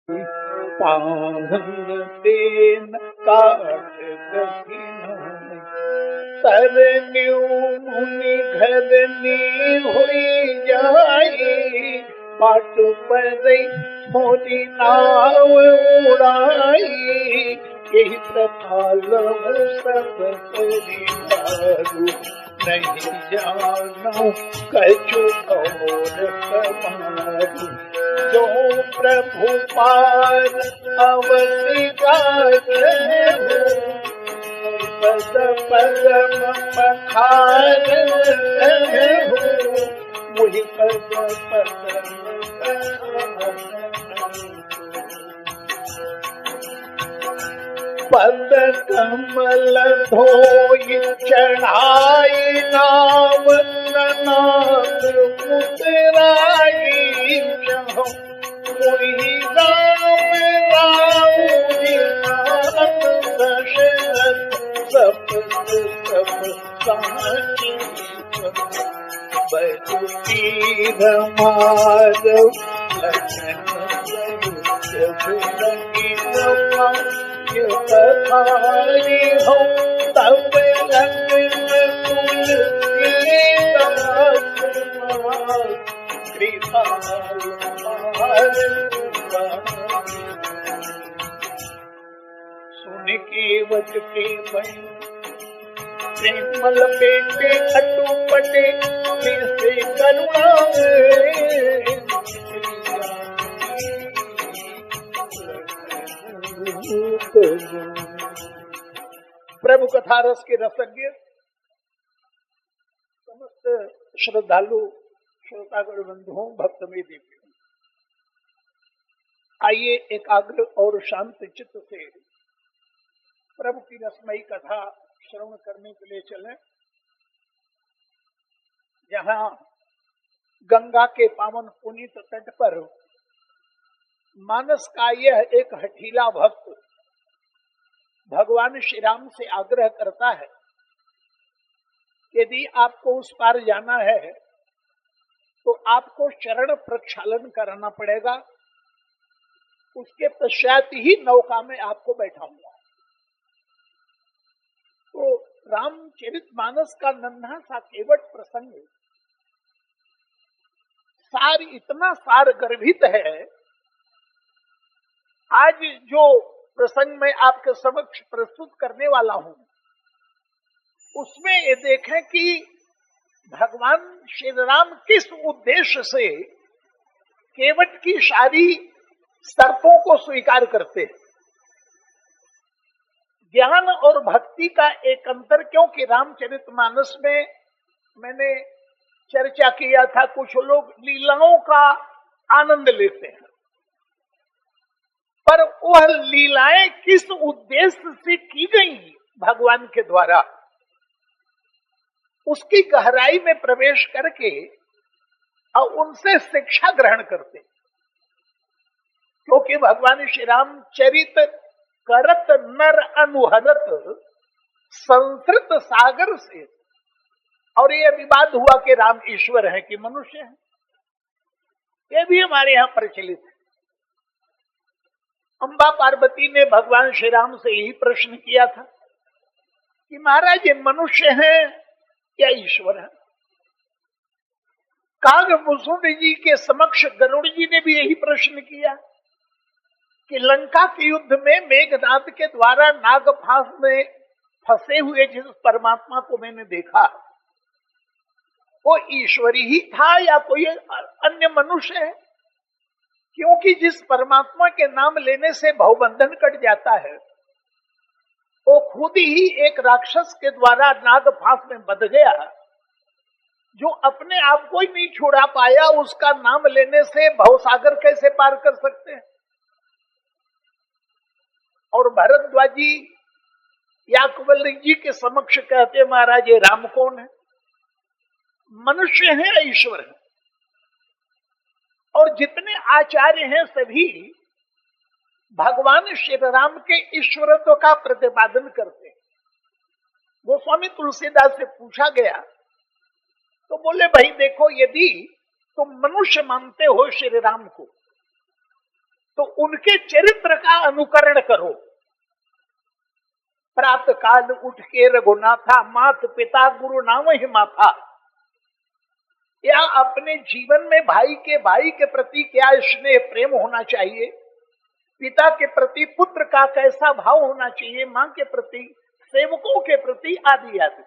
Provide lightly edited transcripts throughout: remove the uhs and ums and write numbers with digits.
पावन तेन काट कठिन तरन्यू मुनि घरनी हुई जाई बाट पर मोरी नाव उड़ाई यही तथाल सब परिवारू नहीं जानो कछु और समारू जो प्रभु पार अवतार पद परम पखार मुझ पद परम पद कमल धोई चढ़ाई नाम नाथ उतराई मुहि राम दशरथ सब साची बचुतीर माधव लखन पथारी हो तब कृपा सुन केवट के बन प्रेमल पेटे अटू पटे से करुणा प्रभु कथा रस के रसज्ञ समस्त श्रद्धालु श्रोतागण बंधुओं भक्त में देवी आइए एकाग्र और शांत चित्त से प्रभु की रसमयी कथा श्रवण करने के लिए चलें। जहां गंगा के पावन पुनीत तट पर मानस का यह एक हठीला भक्त भगवान श्री राम से आग्रह करता है, यदि आपको उस पार जाना है तो आपको चरण प्रक्षालन कराना पड़ेगा, उसके पश्चात ही नौका में आपको बैठाऊंगा। तो रामचरितमानस का नन्हा सा केवट प्रसंग सार इतना सार गर्भित है। आज जो प्रसंग मैं आपके समक्ष प्रस्तुत करने वाला हूं उसमें ये देखें कि भगवान श्री राम किस उद्देश्य से केवट की सारी शर्तों को स्वीकार करते हैं। ज्ञान और भक्ति का एक अंतर, क्योंकि रामचरितमानस में मैंने चर्चा किया था, कुछ लोग लीलाओं का आनंद लेते हैं, पर वह लीलाएं किस उद्देश्य से की गई भगवान के द्वारा, उसकी गहराई में प्रवेश करके और उनसे शिक्षा ग्रहण करते। क्योंकि भगवान श्री राम चरित करत नर अनुहरत संस्कृत सागर से, और यह विवाद हुआ कि राम ईश्वर है कि मनुष्य है, यह भी हमारे यहां प्रचलित है। अम्बा पार्वती ने भगवान श्री राम से यही प्रश्न किया था कि महाराज ये मनुष्य है या ईश्वर है। कागभूषण जी के समक्ष गरुड़ जी ने भी यही प्रश्न किया कि लंका के युद्ध में मेघनाद के द्वारा नागफांस में फंसे हुए जिस परमात्मा को मैंने देखा वो ईश्वरी ही था या कोई अन्य मनुष्य है। क्योंकि जिस परमात्मा के नाम लेने से भवबंधन कट जाता है वो खुद ही एक राक्षस के द्वारा नागफांस में बंध गया, जो अपने आप को ही नहीं छुड़ा पाया, उसका नाम लेने से भवसागर कैसे पार कर सकते हैं। और भरद्वाजी याकवल्ली जी के समक्ष कहते महाराज ये राम कौन है, मनुष्य है या ईश्वर है। और जितने आचार्य हैं सभी भगवान श्री राम के ईश्वरत्व का प्रतिपादन करते हैं। गोस्वामी तुलसीदास से पूछा गया तो बोले भाई देखो, यदि तुम मनुष्य मानते हो श्री राम को तो उनके चरित्र का अनुकरण करो। प्रातः काल उठ के रघुनाथा, मात पिता गुरु नाम ही माथा। या अपने जीवन में भाई के प्रति क्या स्नेह प्रेम होना चाहिए, पिता के प्रति पुत्र का कैसा भाव होना चाहिए, मां के प्रति, सेवकों के प्रति, आदि आदि।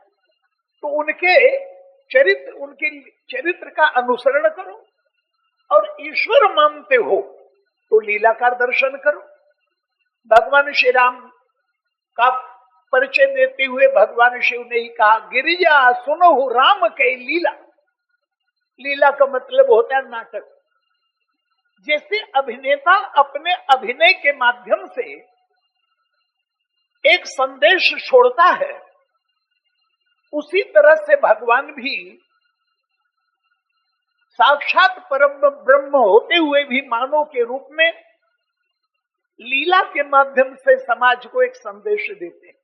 तो उनके चरित्र का अनुसरण करो। और ईश्वर मानते हो तो लीला का दर्शन करो। भगवान श्री राम का परिचय देते हुए भगवान शिव ने ही कहा, गिरिजा सुनो राम के लीला। लीला का मतलब होता है नाटक। जैसे अभिनेता अपने अभिनय के माध्यम से एक संदेश छोड़ता है, उसी तरह से भगवान भी साक्षात परम ब्रह्म होते हुए भी मानव के रूप में लीला के माध्यम से समाज को एक संदेश देते हैं।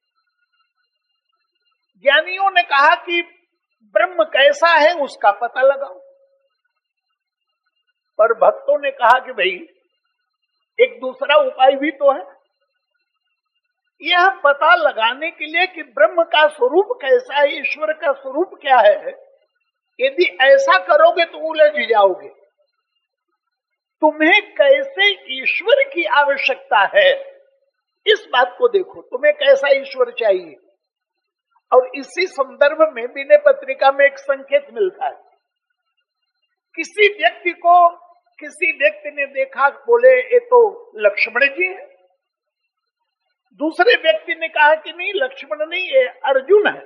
ज्ञानियों ने कहा कि ब्रह्म कैसा है उसका पता लगाओ, पर भक्तों ने कहा कि भाई एक दूसरा उपाय भी तो है। यह पता लगाने के लिए कि ब्रह्म का स्वरूप कैसा है, ईश्वर का स्वरूप क्या है, यदि ऐसा करोगे तो उलझ जाओगे। तुम्हें कैसे ईश्वर की आवश्यकता है, इस बात को देखो, तुम्हें कैसा ईश्वर चाहिए। और इसी संदर्भ में विनय पत्रिका में एक संकेत मिलता है। किसी व्यक्ति ने देखा, बोले ये तो लक्ष्मण जी हैं। दूसरे व्यक्ति ने कहा कि नहीं, लक्ष्मण नहीं, ये अर्जुन है।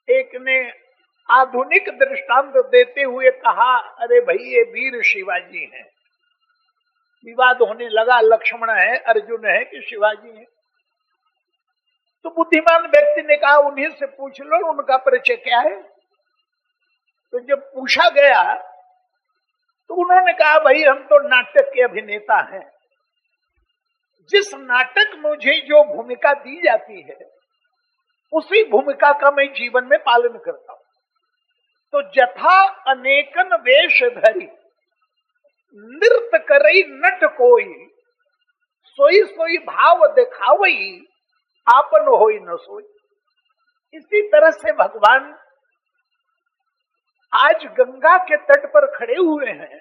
एक ने आधुनिक दृष्टांत देते हुए कहा, अरे भाई ये वीर शिवाजी हैं। विवाद होने लगा, लक्ष्मण है, अर्जुन है कि शिवाजी है। तो बुद्धिमान व्यक्ति ने कहा, उन्हीं से पूछ लो उनका परिचय क्या है। तो जब पूछा गया तो उन्होंने कहा, भाई हम तो नाटक के अभिनेता हैं। जिस नाटक मुझे जो भूमिका दी जाती है, उसी भूमिका का मैं जीवन में पालन करता हूं। तो जथा अनेकन वेश धरी, नृत्य करई नट कोई, सोई सोई भाव दिखावई, आपन होई न सोई। इसी तरह से भगवान आज गंगा के तट पर खड़े हुए हैं।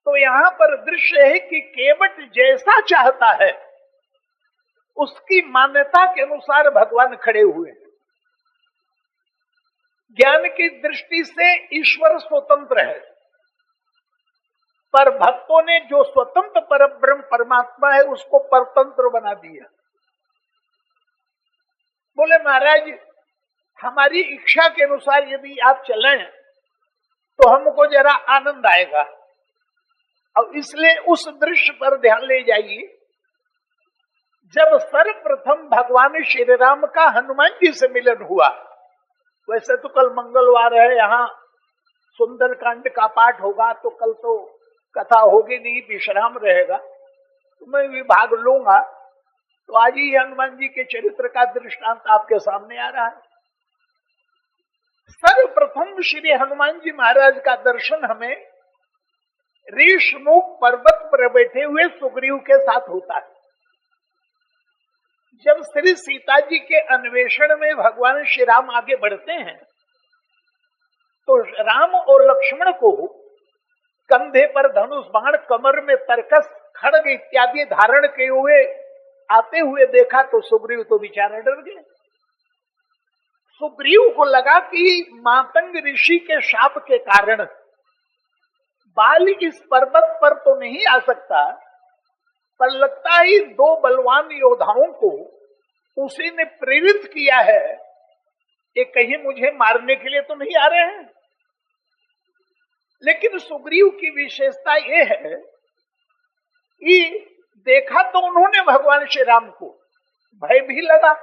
तो यहां पर दृश्य है कि केवट जैसा चाहता है उसकी मान्यता के अनुसार भगवान खड़े हुए हैं। ज्ञान की दृष्टि से ईश्वर स्वतंत्र है, पर भक्तों ने जो स्वतंत्र परब्रह्म परमात्मा है उसको परतंत्र बना दिया। बोले महाराज, हमारी इच्छा के अनुसार यदि आप चलें तो हमको जरा आनंद आएगा। और इसलिए उस दृश्य पर ध्यान ले जाइए, जब सर्वप्रथम भगवान श्री राम का हनुमान जी से मिलन हुआ। वैसे तो कल मंगलवार है, यहाँ सुंदरकांड का पाठ होगा, तो कल तो कथा होगी नहीं, विश्राम रहेगा, तो मैं भी भाग लूंगा। तो आज ही हनुमान जी के चरित्र का दृष्टांत आपके सामने आ रहा है। सर्वप्रथम श्री हनुमान जी महाराज का दर्शन हमें ऋषमुख पर्वत पर बैठे हुए सुग्रीव के साथ होता है। जब श्री सीता जी के अन्वेषण में भगवान श्री राम आगे बढ़ते हैं, तो राम और लक्ष्मण को कंधे पर धनुष बाण, कमर में तरकस, खड्ग इत्यादि धारण किए हुए आते हुए देखा तो सुग्रीव तो बेचारे डर गए। सुग्रीव को लगा कि मातंग ऋषि के शाप के कारण बाल इस पर्वत पर तो नहीं आ सकता, पर लगता ही दो बलवान योद्धाओं को उसी ने प्रेरित किया है, ये कहीं मुझे मारने के लिए तो नहीं आ रहे हैं। लेकिन सुग्रीव की विशेषता ये है कि देखा तो उन्होंने भगवान श्री राम को, भय भी लगा,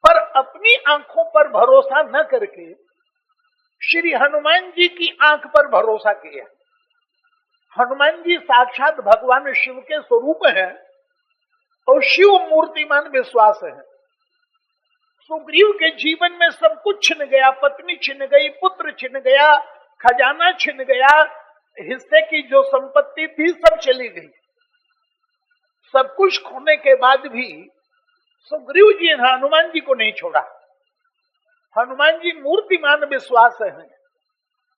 पर अपनी आंखों पर भरोसा न करके श्री हनुमान जी की आंख पर भरोसा किया। हनुमान जी साक्षात भगवान शिव के स्वरूप हैं और शिव मूर्तिमान विश्वास है। सुग्रीव के जीवन में सब कुछ छिन गया, पत्नी छिन गई, पुत्र छिन गया, खजाना छिन गया, हिस्से की जो संपत्ति थी सब चली गई। सब कुछ खोने के बाद भी सुग्रीव जी ने हनुमान जी को नहीं छोड़ा। हनुमान जी मूर्तिमान विश्वास है।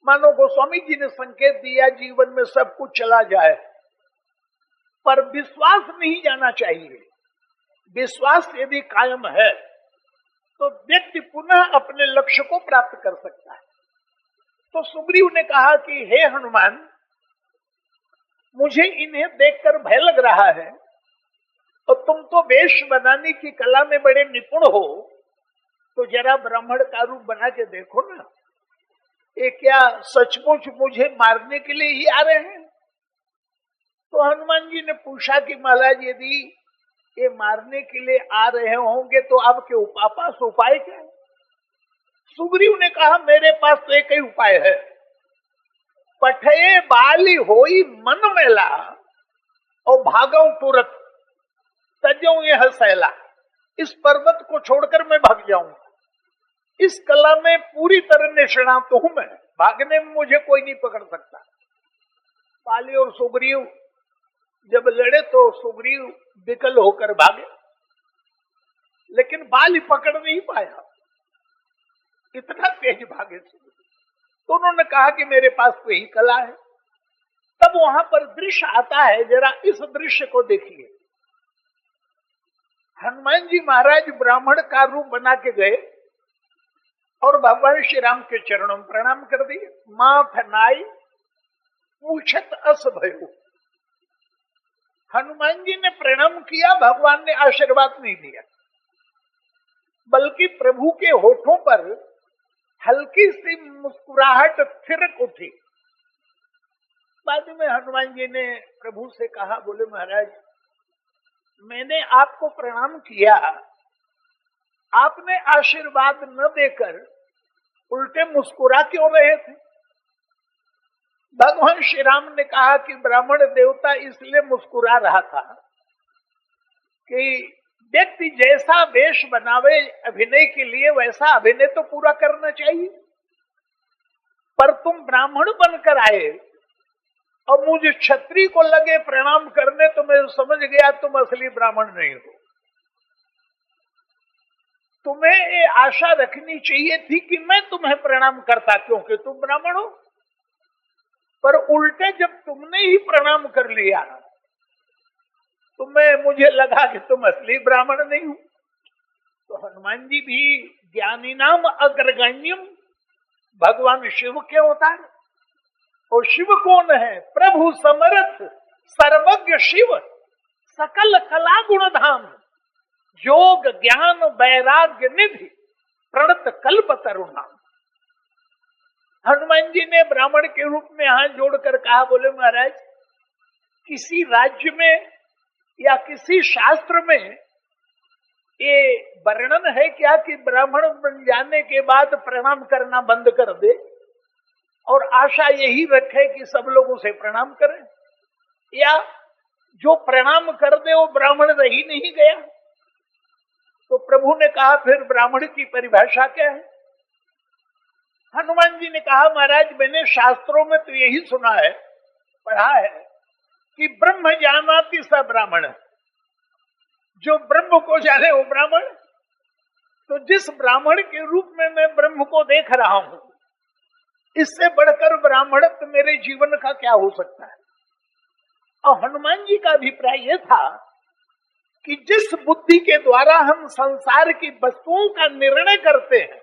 मानो गोस्वामी जी ने संकेत दिया जीवन में सब कुछ चला जाए, पर विश्वास नहीं जाना चाहिए। विश्वास यदि कायम है तो व्यक्ति पुनः अपने लक्ष्य को प्राप्त कर सकता है। तो सुग्रीव ने कहा कि हे हनुमान, मुझे इन्हें देखकर भय लग रहा है, और तुम तो वेश बनाने की कला में बड़े निपुण हो, तो जरा ब्राह्मण का रूप बना के देखो ना, ये क्या सचमुच मुझे मारने के लिए ही आ रहे हैं? तो हनुमान जी ने पूछा कि महाराज, यदि ये मारने के लिए आ रहे होंगे तो आपके पास उपाय क्या है? सुग्रीव ने कहा, मेरे पास तो एक ही उपाय है। पठये बाली होई मन मेला, और भागो तुरंत, तजऊ यह सैला। इस पर्वत को छोड़कर मैं भाग जाऊंगा। इस कला में पूरी तरह निष्णात हूं मैं, भागने में मुझे कोई नहीं पकड़ सकता। बाली और सुग्रीव जब लड़े तो सुग्रीव विकल होकर भागे, लेकिन बाली पकड़ नहीं पाया, इतना तेज भागे सुग्रीव। तो उन्होंने कहा कि मेरे पास तो यही कला है। तब वहां पर दृश्य आता है, जरा इस दृश्य को देखिए। हनुमान जी महाराज ब्राह्मण का रूप बना के गए और भगवान श्री राम के चरणों में प्रणाम कर दिए। माथ नाई पूछत अस भयो। हनुमान जी ने प्रणाम किया, भगवान ने आशीर्वाद नहीं दिया, बल्कि प्रभु के होठों पर हल्की सी मुस्कुराहट थिरक उठी। बाद में हनुमान जी ने प्रभु से कहा, बोले महाराज, मैंने आपको प्रणाम किया, आपने आशीर्वाद न देकर उल्टे मुस्कुरा क्यों रहे थे? भगवान श्री राम ने कहा कि ब्राह्मण देवता इसलिए मुस्कुरा रहा था कि व्यक्ति जैसा वेश बनावे अभिनय के लिए, वैसा अभिनय तो पूरा करना चाहिए। पर तुम ब्राह्मण बनकर आए और मुझे क्षत्रिय को लगे प्रणाम करने, तो मैं समझ गया तुम असली ब्राह्मण नहीं हो। तुम्हें ये आशा रखनी चाहिए थी कि मैं तुम्हें प्रणाम करता क्योंकि तुम ब्राह्मण हो, पर उल्टे जब तुमने ही प्रणाम कर लिया तो मुझे लगा कि तुम असली ब्राह्मण नहीं हो। तो हनुमान जी भी ज्ञानी नाम अग्रगण्यम, भगवान शिव के अवतार। और शिव कौन है? प्रभु समर्थ सर्वज्ञ शिव, सकल कला गुण धाम, योग ज्ञान वैराग्य निधि, प्रणत कल्प तरुणाम। हनुमान जी ने ब्राह्मण के रूप में हाथ जोड़कर कहा, बोले महाराज, किसी राज्य में या किसी शास्त्र में ये वर्णन है क्या कि ब्राह्मण बन जाने के बाद प्रणाम करना बंद कर दे और आशा यही रखे कि सब लोग उसे प्रणाम करें, या जो प्रणाम कर दे वो ब्राह्मण रह ही नहीं गया? तो प्रभु ने कहा, फिर ब्राह्मण की परिभाषा क्या है? हनुमान जी ने कहा, महाराज, मैंने शास्त्रों में तो यही सुना है, पढ़ा है कि ब्रह्म जानाति स ब्राह्मण, जो ब्रह्म को जाने वो ब्राह्मण। तो जिस ब्राह्मण के रूप में मैं ब्रह्म को देख रहा हूं, इससे बढ़कर ब्राह्मणत्व मेरे जीवन का क्या हो सकता है? और हनुमान जी का अभिप्राय यह था कि जिस बुद्धि के द्वारा हम संसार की वस्तुओं का निर्णय करते हैं,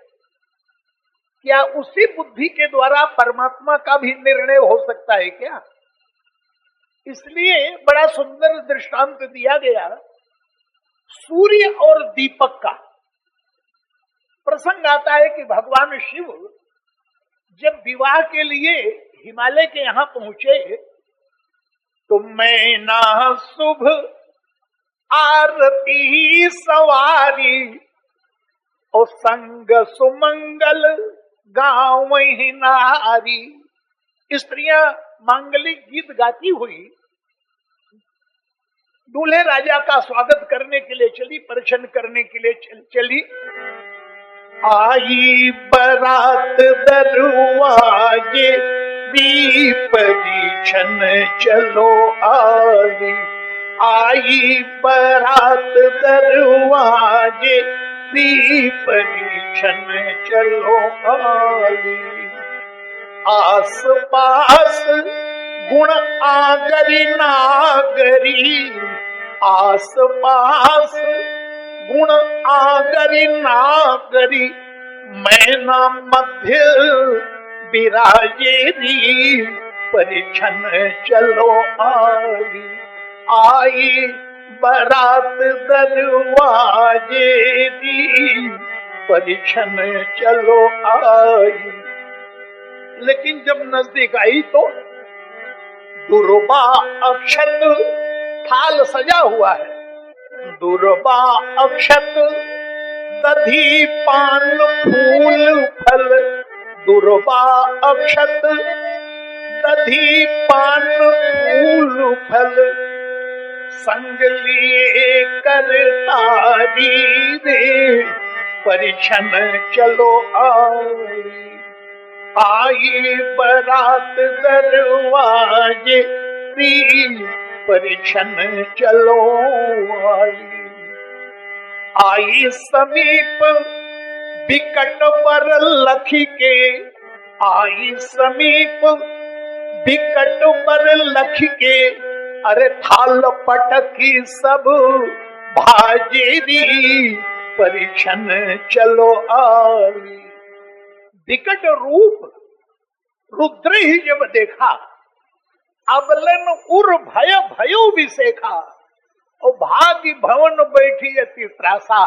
क्या उसी बुद्धि के द्वारा परमात्मा का भी निर्णय हो सकता है क्या? इसलिए बड़ा सुंदर दृष्टांत दिया गया सूर्य और दीपक का। प्रसंग आता है कि भगवान शिव जब विवाह के लिए हिमालय के यहां पहुंचे, तो मैना शुभ आरती सवारी और संग सुमंगल गाँव ही नारी। स्त्रियां मांगलिक गीत गाती हुई दूल्हे राजा का स्वागत करने के लिए चली, परीक्षण करने के लिए चली। आई बारात दरवाजे परीक्षण चलो आई, आई बारात दरवाजे, परीक्षण चलो आई। आस पास गुण आगरी नागरी, आस पास गुण आगरी नागरी, मैना मध्य विराजेरी, परीक्षण चलो आई, आई बारात दरवाजे दी, परीक्षण चलो आई। लेकिन जब नजदीक आई तो दुर्बा अक्षत थाल सजा हुआ है, दुर्बा अक्षत दधी पान फूल फल, दुर्बा अक्षत दधी पान फूल फल, संग लिए करतारी रे, परीक्षण चलो आई, आई बारात दरवाजे दी, परीक्षण चलो आई। आई समीप बिकट बर लखी के, आई समीप बिकट बर लखी के, अरे थाल पटकी सब भाजेरी, परीक्षण चलो आई। विकट रूप रुद्र ही जब देखा, अबलन उर भय भयो विसेखा, और भाग्य भवन बैठी अति त्रासा।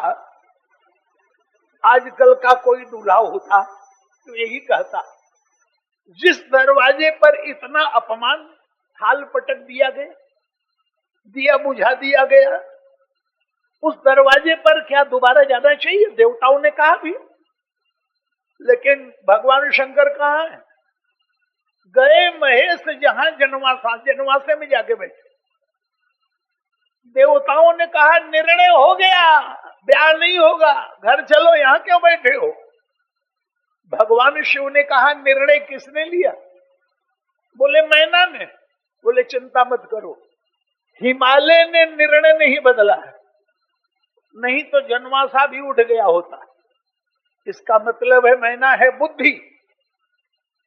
आजकल का कोई दूल्हा होता तो यही कहता, जिस दरवाजे पर इतना अपमान, थाल पटक दिया गया, दिया बुझा दिया गया, उस दरवाजे पर क्या दोबारा जाना चाहिए? देवताओं ने कहा भी, लेकिन भगवान शंकर कहाँ है? गए महेश जहां जनवासा, जनवासे में जाके बैठे। देवताओं ने कहा निर्णय हो गया, ब्याह नहीं होगा, घर चलो, यहां क्यों बैठे हो? भगवान शिव ने कहा निर्णय किसने लिया? बोले मैना ने। बोले चिंता मत करो, हिमालय ने निर्णय नहीं बदला है, नहीं तो जनवासा भी उठ गया होता। इसका मतलब है मैना है बुद्धि,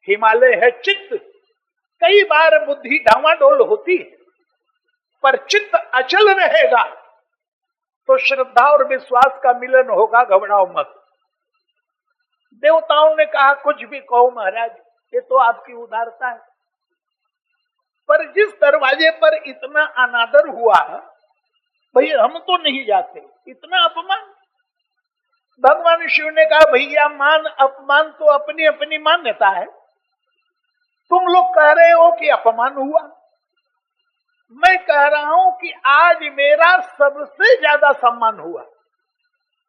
हिमालय है चित्त। कई बार बुद्धि डावाडोल होती है, पर चित्त अचल रहेगा तो श्रद्धा और विश्वास का मिलन होगा, घबराओ मत। देवताओं ने कहा कुछ भी कहो महाराज, ये तो आपकी उदारता है, पर जिस दरवाजे पर इतना अनादर हुआ, भाई हम तो नहीं जाते, इतना अपमान। भगवान शिव ने कहा भैया मान अपमान तो अपनी अपनी मान्यता है, तुम लोग कह रहे हो कि अपमान हुआ, मैं कह रहा हूं कि आज मेरा सबसे ज्यादा सम्मान हुआ।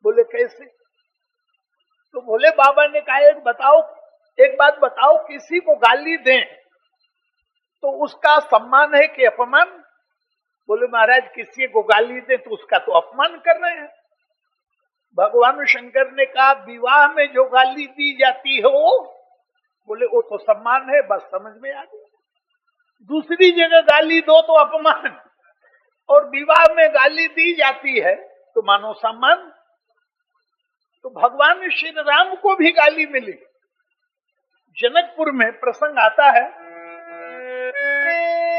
बोले कैसे? तो बोले बाबा ने कहा एक बात बताओ, किसी को गाली दें तो उसका सम्मान है कि अपमान? बोले महाराज किसी को गाली दें तो उसका तो अपमान कर रहे हैं। भगवान शंकर ने कहा विवाह में जो गाली दी जाती है बोले वो तो सम्मान है, बस समझ में आ गया। दूसरी जगह गाली दो तो अपमान, और विवाह में गाली दी जाती है तो मानो सम्मान। तो भगवान श्री राम को भी गाली मिली। जनकपुर में प्रसंग आता है,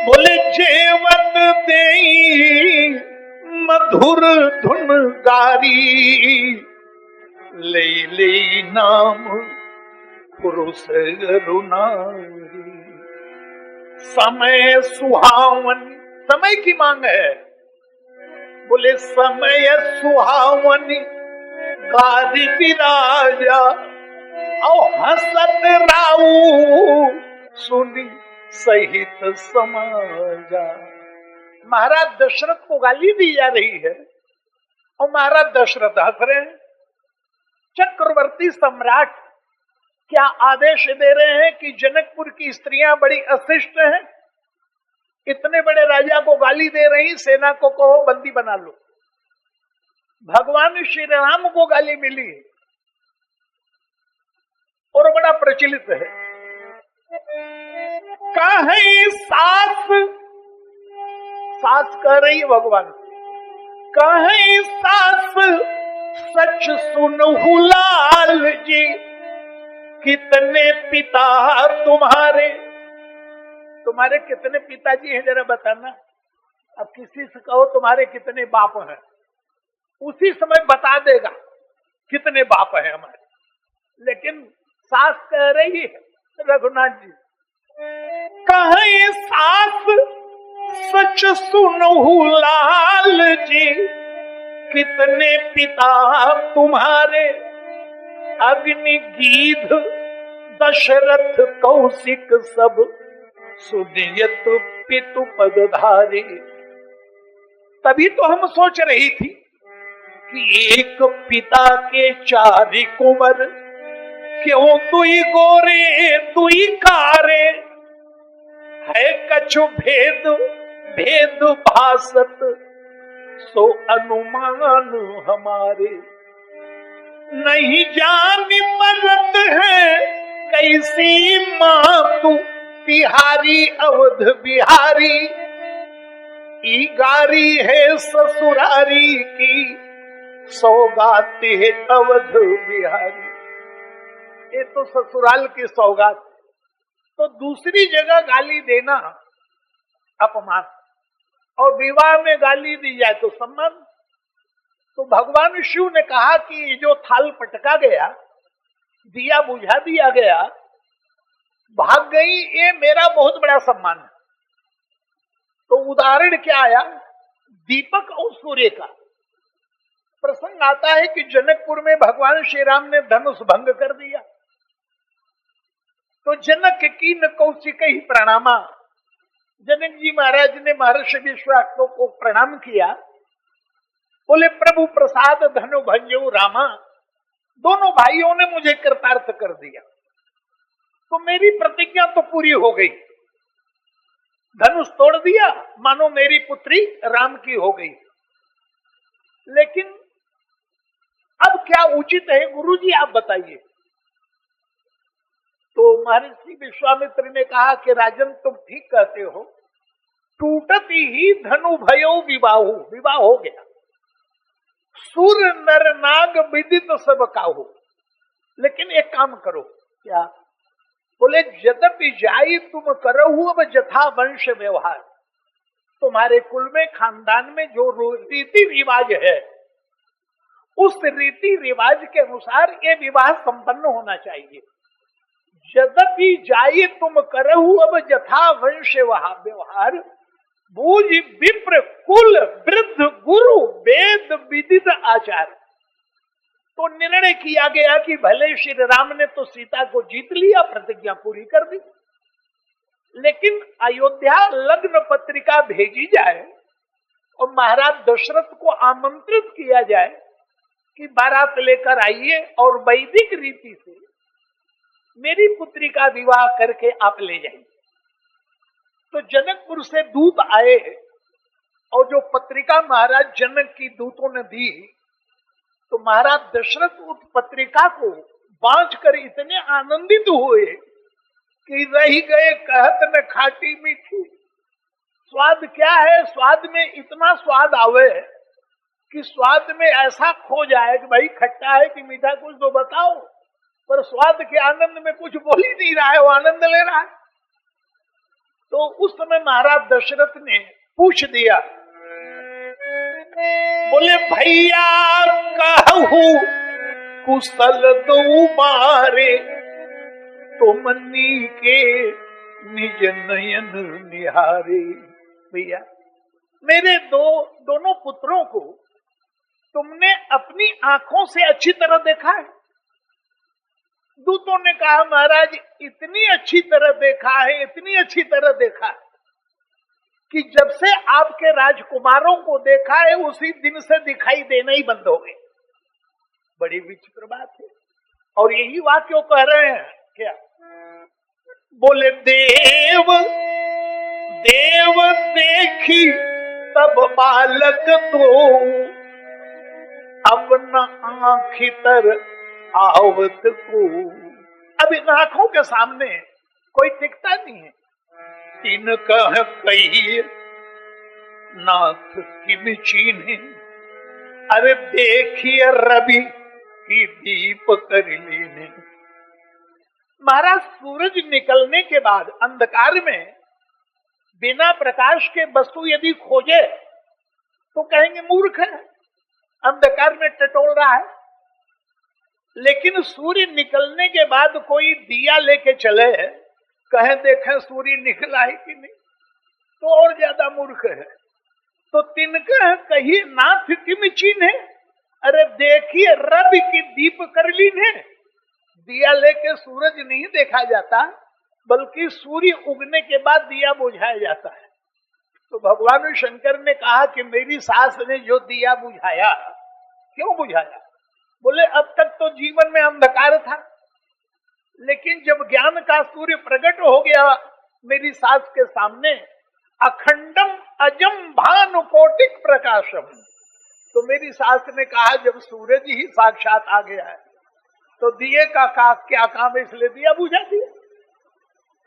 बोले जेवन देई मधुर धुन गारी, ले ले नाम पुरुष रुनारी। समय सुहावन, समय की मांग है, बोले समय सुहावनी गारी विराजा, और हसत राऊ सुनी सहित समाजा। महाराज दशरथ को गाली दी जा रही है और महाराज दशरथ हंस रहे हैं। चक्रवर्ती सम्राट क्या आदेश दे रहे हैं कि जनकपुर की स्त्रियां बड़ी अशिष्ट हैं, इतने बड़े राजा को गाली दे रही, सेना को कहो बंदी बना लो। भगवान श्री राम को गाली मिली और बड़ा प्रचलित है। कहीं सास, सास कह रही है भगवान, कहीं सास सच सुनहु लाल जी, कितने पिता तुम्हारे, तुम्हारे कितने पिताजी हैं जरा बताना। अब किसी से कहो तुम्हारे कितने बाप हैं, उसी समय बता देगा कितने बाप हैं हमारे। लेकिन सास कह रही है रघुनाथ जी, कहीं सास सच सुनहु लाल जी, कितने पिता तुम्हारे, अग्नि गीध दशरथ कौशिक सब, सुनियत पितु पदधारी। तभी तो हम सोच रही थी कि एक पिता के चारि कुंवर, क्यों तुई गोरे तुई कारे, है कछु भेद भेद भासत, सो अनुमान हमारे, नहीं जान मरत है कैसी मातु, तिहारी अवध बिहारी, ई गारी है ससुरारी की, सौगात है अवध बिहारी। ये तो ससुराल की सौगात। तो दूसरी जगह गाली देना अपमान, और विवाह में गाली दी जाए तो सम्मान। तो भगवान शिव ने कहा कि जो थाल पटका गया, दिया बुझा दिया गया, भाग गई, ये मेरा बहुत बड़ा सम्मान है। तो उदाहरण क्या आया, दीपक और सूर्य का प्रसंग आता है कि जनकपुर में भगवान श्री राम ने धनुष भंग कर दिया, तो जनक की न कौशिक ही प्रणामा, जनक जी महाराज ने महर्षि विश्वामित्र को प्रणाम किया, बोले प्रभु प्रसाद धनु भंजो रामा, दोनों भाइयों ने मुझे कृतार्थ कर दिया, तो मेरी प्रतिज्ञा तो पूरी हो गई, धनुष तोड़ दिया, मानो मेरी पुत्री राम की हो गई। लेकिन अब क्या उचित है गुरुजी, आप बताइए। तो महर्षि विश्वामित्र ने कहा कि राजन तुम ठीक कहते हो, टूटती ही धनु भयो विवाहु, विवाह हो गया, सुर नर नाग विदित सब काहू, लेकिन एक काम करो। क्या? बोले यद्यपि जाई तुम करहु अब जथा वंश व्यवहार, तुम्हारे कुल में खानदान में जो रीति रिवाज है, उस रीति रिवाज के अनुसार ये विवाह संपन्न होना चाहिए। यद्यपि जाई तुम करहु अब जथा वंश व्यवहार, भूज विप्र कुल वृद्ध गुरु वेद विदित आचार। तो निर्णय किया गया कि भले श्री राम ने तो सीता को जीत लिया, प्रतिज्ञा पूरी कर दी, लेकिन अयोध्या लग्न पत्रिका भेजी जाए और महाराज दशरथ को आमंत्रित किया जाए कि बारात लेकर आइए और वैदिक रीति से मेरी पुत्री का विवाह करके आप ले जाइए। तो जनकपुर से दूत आए और जो पत्रिका महाराज जनक की दूतों ने दी, तो महाराज दशरथ उस पत्रिका को बांचकर इतने आनंदित हुए कि रही गए कहत न खाटी मीठी। स्वाद क्या है, स्वाद में इतना स्वाद आवे कि स्वाद में ऐसा खो जाए कि भाई खट्टा है कि मीठा, कुछ तो बताओ, पर स्वाद के आनंद में कुछ बोल ही नहीं रहा है, वो आनंद ले रहा है। तो उस समय महाराज दशरथ ने पूछ दिया, बोले भैया कहू कुशल दो मारे, तुमनी के निज नयन निहारे। भैया मेरे दोनों पुत्रों को तुमने अपनी आंखों से अच्छी तरह देखा है? दूतों ने कहा महाराज इतनी अच्छी तरह देखा है, इतनी अच्छी तरह देखा है कि जब से आपके राजकुमारों को देखा है उसी दिन से दिखाई देना ही बंद हो गए। बड़ी विचित्र बात है। और यही वाक्य कह रहे हैं क्या? बोले देव देव देखी तब बालक तो, अपना आँखी तर आवत को। अब इन आंखों के सामने कोई टिकता नहीं है। तीन कह कही नाथ किम चीन्हे, अरे देखिए रवि की दीप कर लीने। महाराज सूरज निकलने के बाद अंधकार में बिना प्रकाश के वस्तु यदि खोजे तो कहेंगे मूर्ख है, अंधकार में टटोल रहा है। लेकिन सूर्य निकलने के बाद कोई दिया लेके चले, कहे देखें सूर्य निकला है कि नहीं, तो और ज्यादा मूर्ख है। तो तिनका कही नाथ किम चीन्हे, अरे देखिए रवि की दीप कर लीने। दिया लेके सूरज नहीं देखा जाता, बल्कि सूर्य उगने के बाद दिया बुझाया जाता है। तो भगवान शंकर ने कहा कि मेरी सास ने जो दिया बुझाया, क्यों बुझाया? बोले अब तक तो जीवन में अंधकार था, लेकिन जब ज्ञान का सूर्य प्रकट हो गया मेरी सास के सामने, अखंडम अजम भानुकोटिक प्रकाशम, तो मेरी सास ने कहा जब सूरज ही साक्षात आ गया है तो दिए का क्या काम, इसलिए दिया बुझा दिया।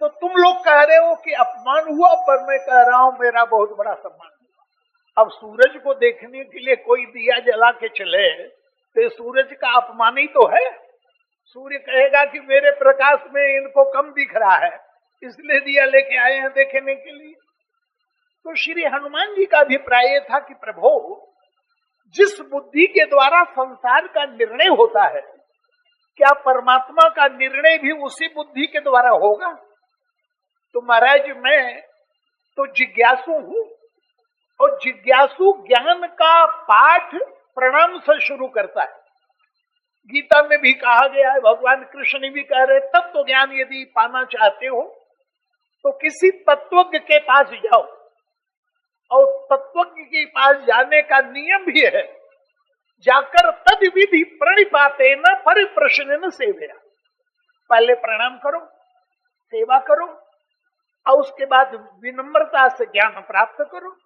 तो तुम लोग कह रहे हो कि अपमान हुआ, पर मैं कह रहा हूं मेरा बहुत बड़ा सम्मान हुआ। अब सूरज को देखने के लिए कोई दिया जला के चले तो सूरज का अपमान ही तो है। सूर्य कहेगा कि मेरे प्रकाश में इनको कम दिख रहा है, इसलिए दिया लेके आए हैं देखने के लिए। तो श्री हनुमान जी का अभिप्राय यह था कि प्रभु, जिस बुद्धि के द्वारा संसार का निर्णय होता है, क्या परमात्मा का निर्णय भी उसी बुद्धि के द्वारा होगा? तो महाराज मैं तो जिज्ञासु हूं, और जिज्ञासु ज्ञान का पाठ प्रणाम से शुरू करता है। गीता में भी कहा गया है, भगवान कृष्ण भी कह रहे, तत्व तो ज्ञान यदि पाना चाहते हो तो किसी तत्वज्ञ के पास जाओ, और तत्वज्ञ के पास जाने का नियम भी है, जाकर तद विधि प्रणिपाते न परिप्रश्न न सेवया। पहले प्रणाम करो, सेवा करो, और उसके बाद विनम्रता से ज्ञान प्राप्त करो।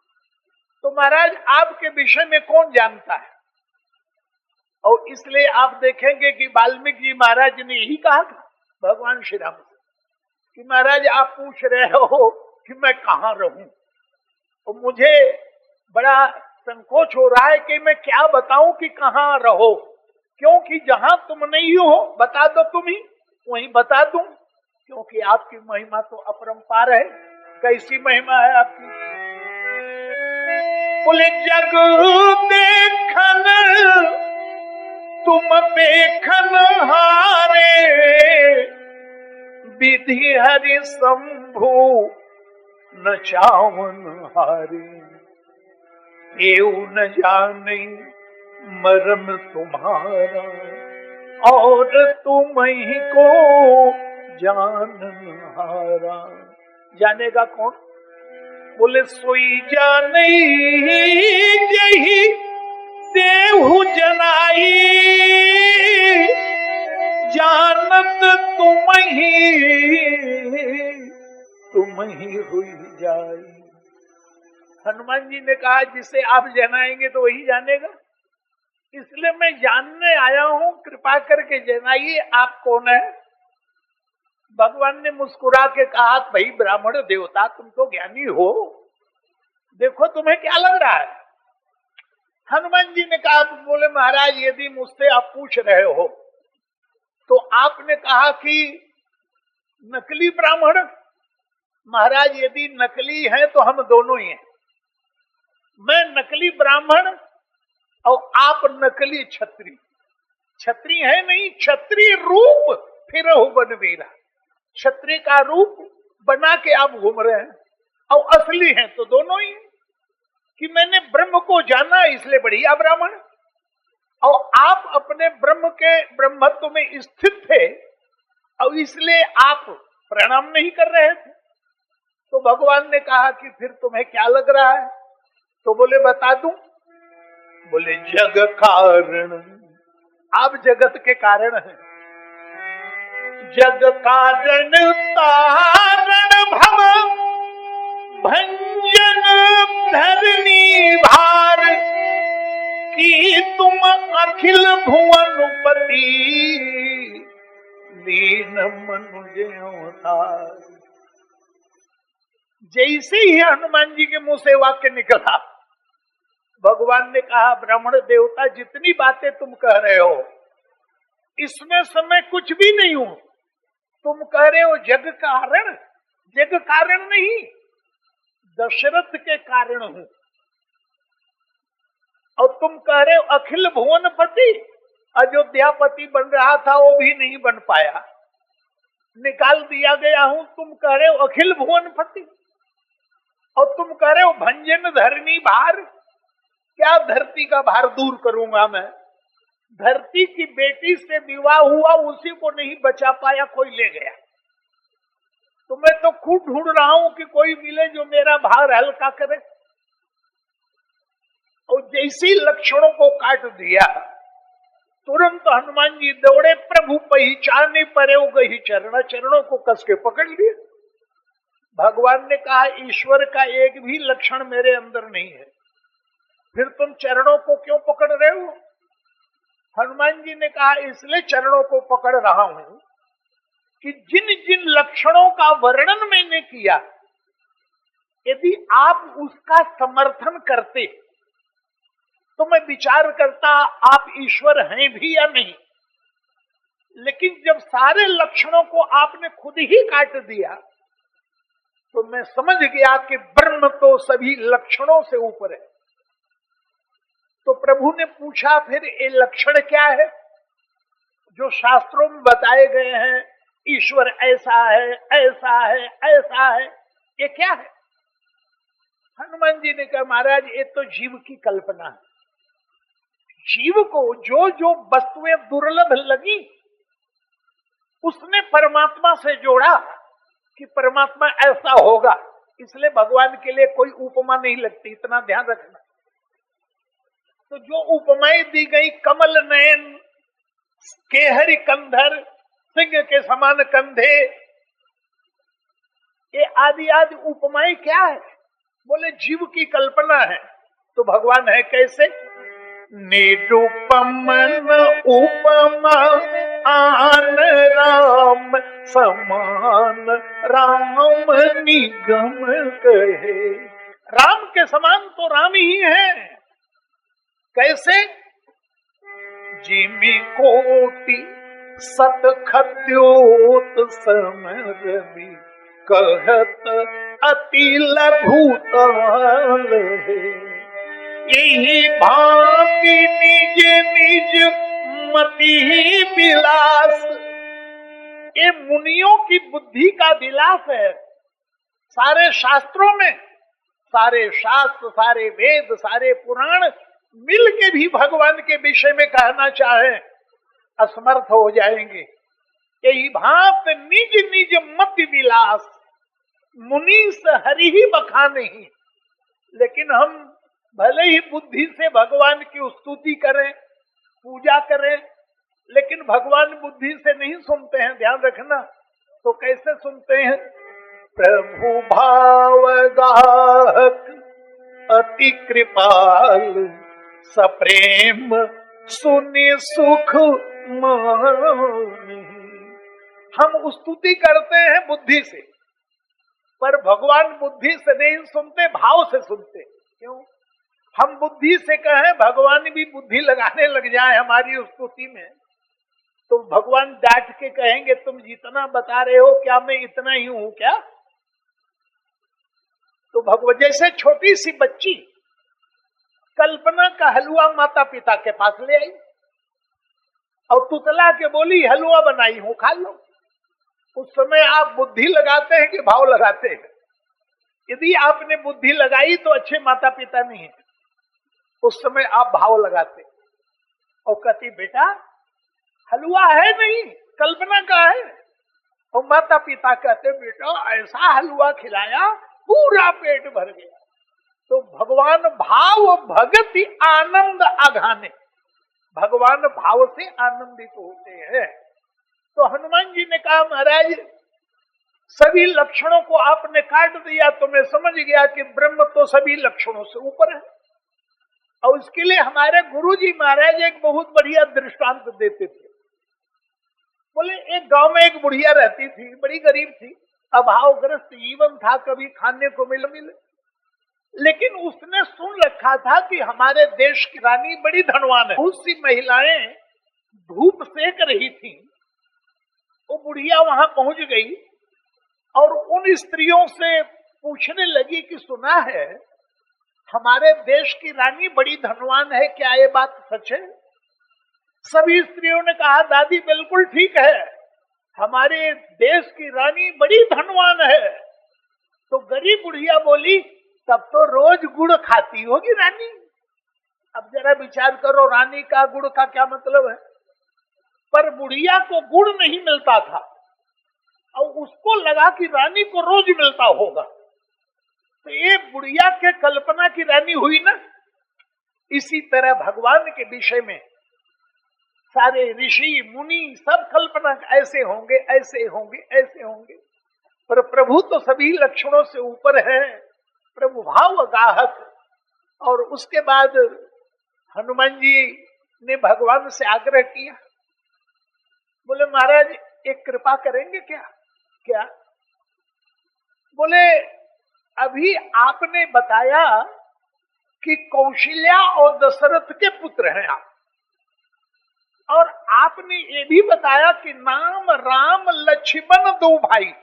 तो महाराज आपके विषय में कौन जानता है? और इसलिए आप देखेंगे कि वाल्मीकि जी महाराज ने यही कहा था भगवान श्री राम से कि महाराज आप पूछ रहे हो कि मैं कहाँ रहूं, और मुझे बड़ा संकोच हो रहा है कि मैं क्या बताऊं कि कहाँ रहो, क्योंकि जहां तुम नहीं हो बता दो तुम ही, वहीं बता दूं, क्योंकि आपकी महिमा तो अपरंपार है। कैसी महिमा है आपकी? बोले जग देखन तुम देखन हारे, विधि हरि शंभु न चावन हारे। एऊ न जाने मरम तुम्हारा, और तुम ही को जानहारा। जानेगा कौन? बोले सोई जाने जही देहु जनाई, जानत तुम ही हुई जाई। हनुमान जी ने कहा जिसे आप जनाएंगे तो वही जानेगा, इसलिए मैं जानने आया हूं, कृपा करके जनाइए आप कौन है। भगवान ने मुस्कुरा के कहा, भाई ब्राह्मण देवता तुम तो ज्ञानी हो, देखो तुम्हें क्या लग रहा है। हनुमान जी ने कहा, बोले महाराज यदि मुझसे आप पूछ रहे हो तो आपने कहा कि नकली ब्राह्मण। महाराज यदि नकली है तो हम दोनों ही हैं, मैं नकली ब्राह्मण और आप नकली छत्री। छत्री है नहीं, छत्री रूप फिर हो बनवीरा। छत्री का रूप बना के आप घूम रहे हैं, और असली हैं तो दोनों ही, कि मैंने ब्रह्म को जाना इसलिए बढ़िया ब्राह्मण, और आप अपने ब्रह्म के ब्रह्मत्व में स्थित थे और इसलिए आप प्रणाम नहीं कर रहे थे। तो भगवान ने कहा कि फिर तुम्हें क्या लग रहा है? तो बोले बता दूं। बोले जग कारण, आप जगत के कारण हैं। जग कारण तारण भव भंजन धरनी भार, की तुम अखिल भुवनपति लीन मनुज अवतार। जैसे ही हनुमान जी के मुंह से वाक्य निकला, भगवान ने कहा, ब्राह्मण देवता जितनी बातें तुम कह रहे हो इसमें समय कुछ भी नहीं हूं। तुम कह रहे हो जग कारण, जग कारण नहीं, दशरथ के कारण हूं। और तुम कह रहे हो अखिल भुवनपति, अयोध्यापति बन रहा था वो भी नहीं बन पाया, निकाल दिया गया हूं। तुम कह रहे हो अखिल भुवनपति, और तुम कह रहे हो भंजन धरनी भार, क्या धरती का भार दूर करूंगा मैं? धरती की बेटी से विवाह हुआ, उसी को नहीं बचा पाया, कोई ले गया। तो मैं तो खूब ढूंढ रहा हूं कि कोई मिले जो मेरा भार हल्का करे। और जैसी लक्षणों को काट दिया, तुरंत हनुमान जी दौड़े, प्रभु पहचाने परे गई चरण, चरणों को कस के पकड़ लिए। भगवान ने कहा, ईश्वर का एक भी लक्षण मेरे अंदर नहीं है, फिर तुम चरणों को क्यों पकड़ रहे हो? हनुमान जी ने कहा, इसलिए चरणों को पकड़ रहा हूं कि जिन जिन लक्षणों का वर्णन मैंने किया, यदि आप उसका समर्थन करते तो मैं विचार करता आप ईश्वर हैं भी या नहीं। लेकिन जब सारे लक्षणों को आपने खुद ही काट दिया तो मैं समझ गया कि ब्रह्म तो सभी लक्षणों से ऊपर है। तो प्रभु ने पूछा, फिर ये लक्षण क्या है जो शास्त्रों में बताए गए हैं? ईश्वर ऐसा है, ऐसा है, ऐसा है, ये क्या है? हनुमान जी ने कहा, महाराज ये तो जीव की कल्पना है। जीव को जो जो वस्तुएं दुर्लभ लगी उसने परमात्मा से जोड़ा कि परमात्मा ऐसा होगा, इसलिए भगवान के लिए कोई उपमा नहीं लगती, इतना ध्यान रखना। तो जो उपमाएं दी गई, कमल नयन, केहरी कंधर, सिंह के समान कंधे, ये आदि आदि उपमाएं क्या है? बोले जीव की कल्पना है। तो भगवान है कैसे? निरुपम उपमा आन राम समान, राम निगम कहे। राम के समान तो राम ही है। कैसे? जिमि कोटि सत खद्योत समरवि, कहत अति लघुताल है। यही भांति निज निज मति विलास, ये मुनियों की बुद्धि का विलास है। सारे शास्त्रों में, सारे शास्त्र, सारे वेद, सारे पुराण मिल के भी भगवान के विषय में कहना चाहे असमर्थ हो जाएंगे। यही भांत निज निज मति विलास, मुनीस हरि ही बखाने ही। लेकिन हम भले ही बुद्धि से भगवान की स्तुति करें, पूजा करें, लेकिन भगवान बुद्धि से नहीं सुनते हैं, ध्यान रखना। तो कैसे सुनते हैं? प्रभु भाव गाहक अति कृपाल, सप्रेम सुनि सुख मानि। हम स्तुति करते हैं बुद्धि से, पर भगवान बुद्धि से नहीं सुनते, भाव से सुनते। क्यों? हम बुद्धि से कहें, भगवान भी बुद्धि लगाने लग जाए हमारी स्तुति में, तो भगवान डांट के कहेंगे, तुम जितना बता रहे हो क्या मैं इतना ही हूं क्या? तो भगवान, जैसे छोटी सी बच्ची कल्पना का हलवा माता पिता के पास ले आई और तुतला के बोली हलवा बनाई हूं, खा लो। उस समय आप बुद्धि लगाते हैं कि भाव लगाते हैं? यदि आपने बुद्धि लगाई तो अच्छे माता पिता नहीं है, उस समय आप भाव लगाते और कहती बेटा हलवा है नहीं, कल्पना का है। और माता पिता कहते बेटा ऐसा हलवा खिलाया पूरा पेट भर गया। तो भगवान भाव भगति आनंद आघाने, भगवान भाव से आनंदित होते हैं। तो हनुमान जी ने कहा, महाराज सभी लक्षणों को आपने काट दिया तो मैं समझ गया कि ब्रह्म तो सभी लक्षणों से ऊपर है। और उसके लिए हमारे गुरुजी महाराज एक बहुत बढ़िया दृष्टांत देते थे। बोले एक गांव में एक बुढ़िया रहती थी, बड़ी गरीब थी, अभावग्रस्त जीवन था, कभी खाने को मिले, लेकिन उसने सुन रखा था कि हमारे देश की रानी बड़ी धनवान है। बहुत सी महिलाएं धूप सेक रही थी, वो बुढ़िया वहां पहुंच गई और उन स्त्रियों से पूछने लगी कि सुना है हमारे देश की रानी बड़ी धनवान है, क्या ये बात सच है? सभी स्त्रियों ने कहा दादी बिल्कुल ठीक है, हमारे देश की रानी बड़ी धनवान है। तो गरीब बुढ़िया बोली तब तो रोज गुड़ खाती होगी रानी। अब जरा विचार करो, रानी का गुड़ का क्या मतलब है? पर बुढ़िया को गुड़ नहीं मिलता था और उसको लगा कि रानी को रोज मिलता होगा, तो ये बुढ़िया के कल्पना की रानी हुई ना। इसी तरह भगवान के विषय में सारे ऋषि मुनि सब कल्पना ऐसे होंगे, ऐसे होंगे, ऐसे होंगे, पर प्रभु तो सभी लक्षणों से ऊपर है, प्रभु भाव गाहक। और उसके बाद हनुमान जी ने भगवान से आग्रह किया, बोले महाराज एक कृपा करेंगे क्या? क्या? बोले अभी आपने बताया कि कौशल्या और दशरथ के पुत्र हैं आप, और आपने ये भी बताया कि नाम राम लक्ष्मण दो भाई,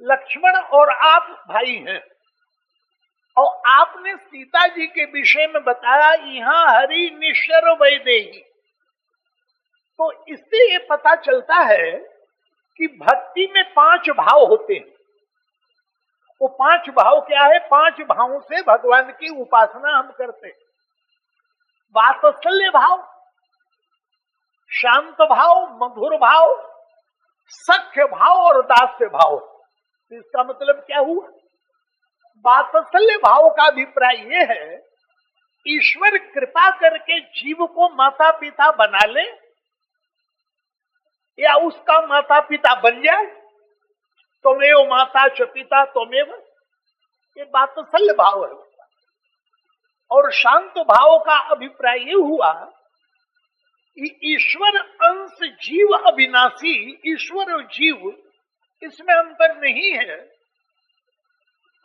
लक्ष्मण और आप भाई हैं, और आपने सीता जी के विषय में बताया यहाँ हरि निश्चर वैदेही। तो इससे ये पता चलता है कि भक्ति में 5 भाव होते हैं। वो 5 भाव क्या है? 5 भावों से भगवान की उपासना हम करते हैं। वात्सल्य भाव, शांत भाव, मधुर भाव, सख्य भाव और दास्य भाव। इसका मतलब क्या हुआ? वात्सल्य भाव का अभिप्राय यह है ईश्वर कृपा करके जीव को माता पिता बना ले या उसका माता पिता बन जाए, त्वमेव माता च पिता त्वमेव, ये वात्सल्य भाव है। और शांत भाव का अभिप्राय ये हुआ कि ईश्वर अंश जीव अविनाशी, ईश्वर और जीव इसमें अंतर नहीं है।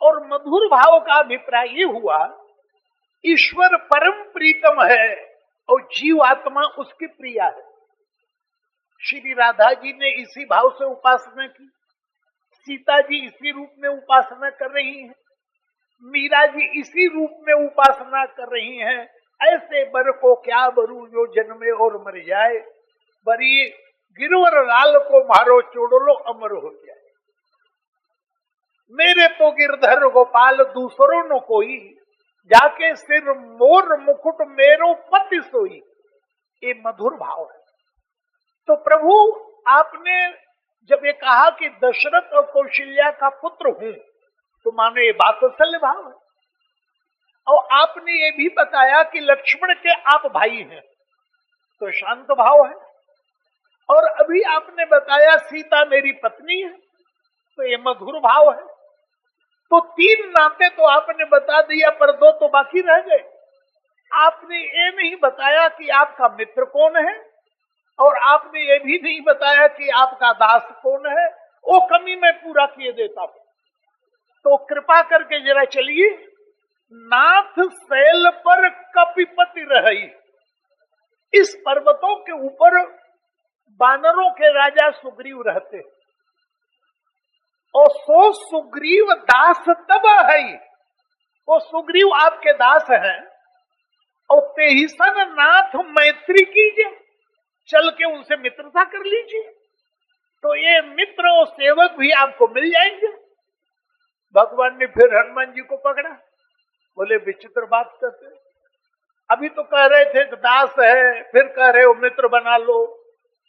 और मधुर भाव का अभिप्राय ये हुआ ईश्वर परम प्रीतम है और जीव आत्मा उसकी प्रिया है। श्री राधा जी ने इसी भाव से उपासना की, सीता जी इसी रूप में उपासना कर रही हैं, मीरा जी इसी रूप में उपासना कर रही हैं। ऐसे बर को क्या बरू जो जन्मे और मर जाए, बरी गिरवर लाल को मारो चोड़लो अमर हो जाए। मेरे तो गिरधर गोपाल दूसरों न कोई, जाके सिर मोर मुकुट मेरो पति सोई, ये मधुर भाव है। तो प्रभु आपने जब ये कहा कि दशरथ और कौशल्या का पुत्र हूं, तो मानो ये वात्सल्य भाव है। और आपने ये भी बताया कि लक्ष्मण के आप भाई हैं, तो शांत भाव है। और अभी आपने बताया सीता मेरी पत्नी है, तो ये मधुर भाव है। तो 3 नाते तो आपने बता दिया, पर 2 तो बाकी रह गए। आपने ये नहीं बताया कि आपका मित्र कौन है, और आपने ये भी नहीं बताया कि आपका दास कौन है। वो कमी मैं पूरा किए देता हूं। तो कृपा करके जरा चलिए, नाथ शैल पर कपिपति रही, इस पर्वतों के ऊपर बानरों के राजा सुग्रीव रहते, और सो सुग्रीव दास तब है, वो सुग्रीव आपके दास हैं, और तेहिसन नाथ मैत्री कीजिए, चल के उनसे मित्रता कर लीजिए, तो ये मित्र और सेवक भी आपको मिल जाएंगे। भगवान ने फिर हनुमान जी को पकड़ा, बोले विचित्र बात करते, अभी तो कह रहे थे दास है, फिर कह रहे हो मित्र बना लो।